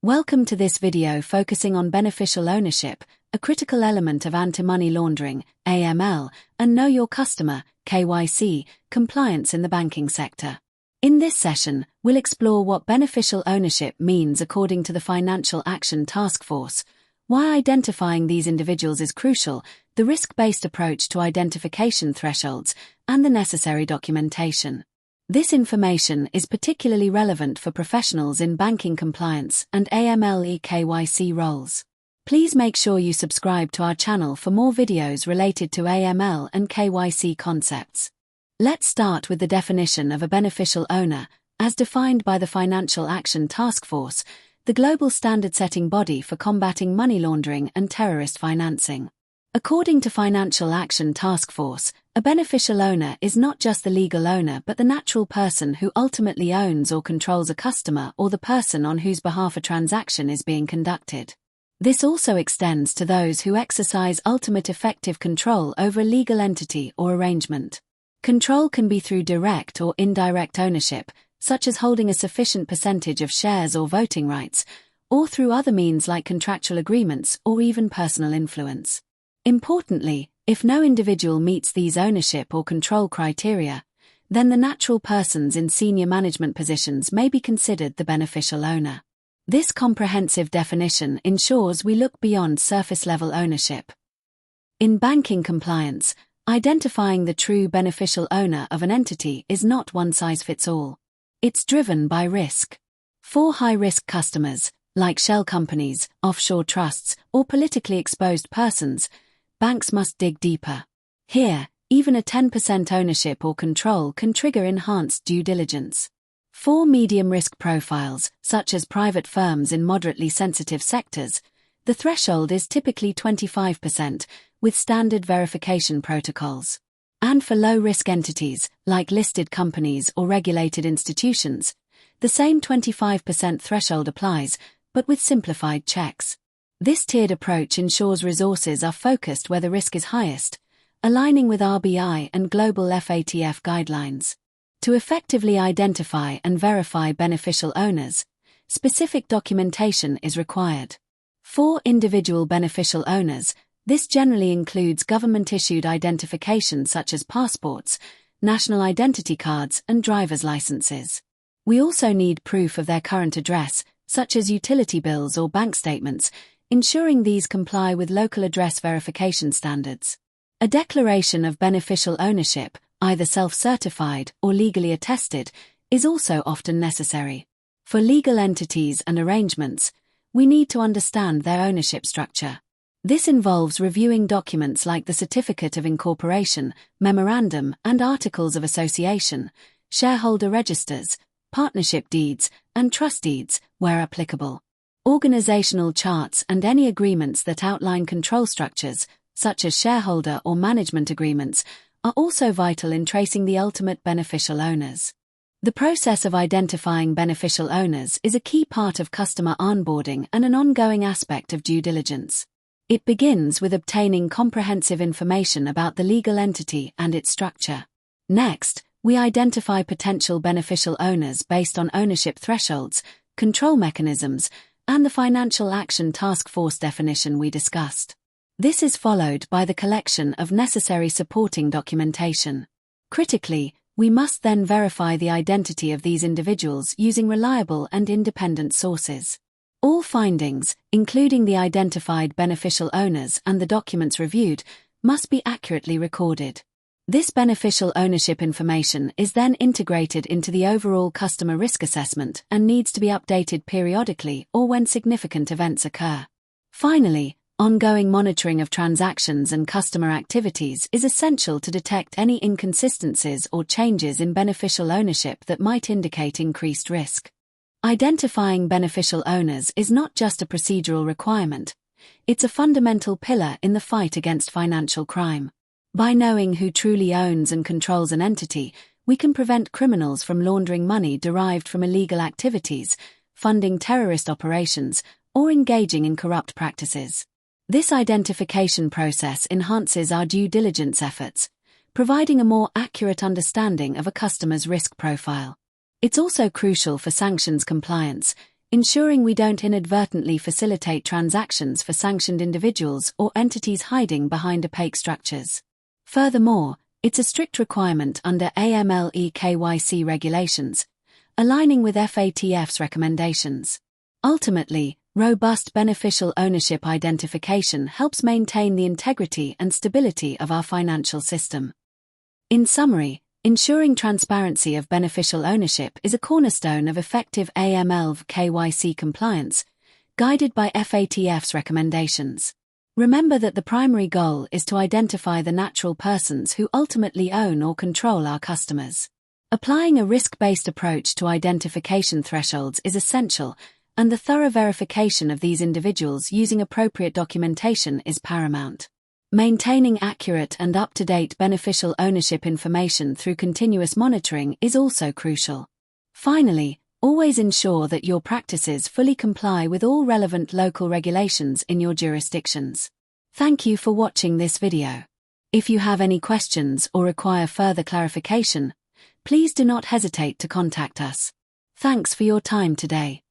Welcome to this video focusing on beneficial ownership, a critical element of anti-money laundering, AML, and Know Your Customer, KYC, compliance in the banking sector. In this session, we'll explore what beneficial ownership means according to the Financial Action Task Force, why identifying these individuals is crucial, the risk-based approach to identification thresholds, and the necessary documentation. This information is particularly relevant for professionals in banking compliance and AML KYC roles. Please make sure you subscribe to our channel for more videos related to AML and KYC concepts. Let's start with the definition of a beneficial owner, as defined by the Financial Action Task Force, the global standard-setting body for combating money laundering and terrorist financing. According to Financial Action Task Force, a beneficial owner is not just the legal owner but the natural person who ultimately owns or controls a customer or the person on whose behalf a transaction is being conducted. This also extends to those who exercise ultimate effective control over a legal entity or arrangement. Control can be through direct or indirect ownership, such as holding a sufficient percentage of shares or voting rights, or through other means like contractual agreements or even personal influence. Importantly, if no individual meets these ownership or control criteria, then the natural persons in senior management positions may be considered the beneficial owner. This comprehensive definition ensures we look beyond surface-level ownership. In banking compliance, identifying the true beneficial owner of an entity is not one-size-fits-all. It's driven by risk. For high-risk customers, like shell companies, offshore trusts, or politically exposed persons, banks must dig deeper. Here, even a 10% ownership or control can trigger enhanced due diligence. For medium risk profiles, such as private firms in moderately sensitive sectors, the threshold is typically 25%, with standard verification protocols. And for low-risk entities, like listed companies or regulated institutions, the same 25% threshold applies, but with simplified checks. This tiered approach ensures resources are focused where the risk is highest, aligning with RBI and global FATF guidelines. To effectively identify and verify beneficial owners, specific documentation is required. For individual beneficial owners, this generally includes government-issued identification such as passports, national identity cards, and driver's licenses. We also need proof of their current address, such as utility bills or bank statements, ensuring these comply with local address verification standards. A declaration of beneficial ownership, either self-certified or legally attested, is also often necessary. For legal entities and arrangements, we need to understand their ownership structure. This involves reviewing documents like the Certificate of Incorporation, Memorandum and Articles of Association, shareholder registers, partnership deeds, and trust deeds, where applicable. Organizational charts and any agreements that outline control structures, such as shareholder or management agreements, are also vital in tracing the ultimate beneficial owners. The process of identifying beneficial owners is a key part of customer onboarding and an ongoing aspect of due diligence. It begins with obtaining comprehensive information about the legal entity and its structure. Next, we identify potential beneficial owners based on ownership thresholds, control mechanisms, and the Financial Action Task Force definition we discussed. This is followed by the collection of necessary supporting documentation. Critically, we must then verify the identity of these individuals using reliable and independent sources. All findings, including the identified beneficial owners and the documents reviewed, must be accurately recorded. This beneficial ownership information is then integrated into the overall customer risk assessment and needs to be updated periodically or when significant events occur. Finally, ongoing monitoring of transactions and customer activities is essential to detect any inconsistencies or changes in beneficial ownership that might indicate increased risk. Identifying beneficial owners is not just a procedural requirement, it's a fundamental pillar in the fight against financial crime. By knowing who truly owns and controls an entity, we can prevent criminals from laundering money derived from illegal activities, funding terrorist operations, or engaging in corrupt practices. This identification process enhances our due diligence efforts, providing a more accurate understanding of a customer's risk profile. It's also crucial for sanctions compliance, ensuring we don't inadvertently facilitate transactions for sanctioned individuals or entities hiding behind opaque structures. Furthermore, it's a strict requirement under AML KYC regulations, aligning with FATF's recommendations. Ultimately, robust beneficial ownership identification helps maintain the integrity and stability of our financial system. In summary, ensuring transparency of beneficial ownership is a cornerstone of effective AML KYC compliance, guided by FATF's recommendations. Remember that the primary goal is to identify the natural persons who ultimately own or control our customers. Applying a risk-based approach to identification thresholds is essential, and the thorough verification of these individuals using appropriate documentation is paramount. Maintaining accurate and up-to-date beneficial ownership information through continuous monitoring is also crucial. Finally, always ensure that your practices fully comply with all relevant local regulations in your jurisdictions. Thank you for watching this video. If you have any questions or require further clarification, please do not hesitate to contact us. Thanks for your time today.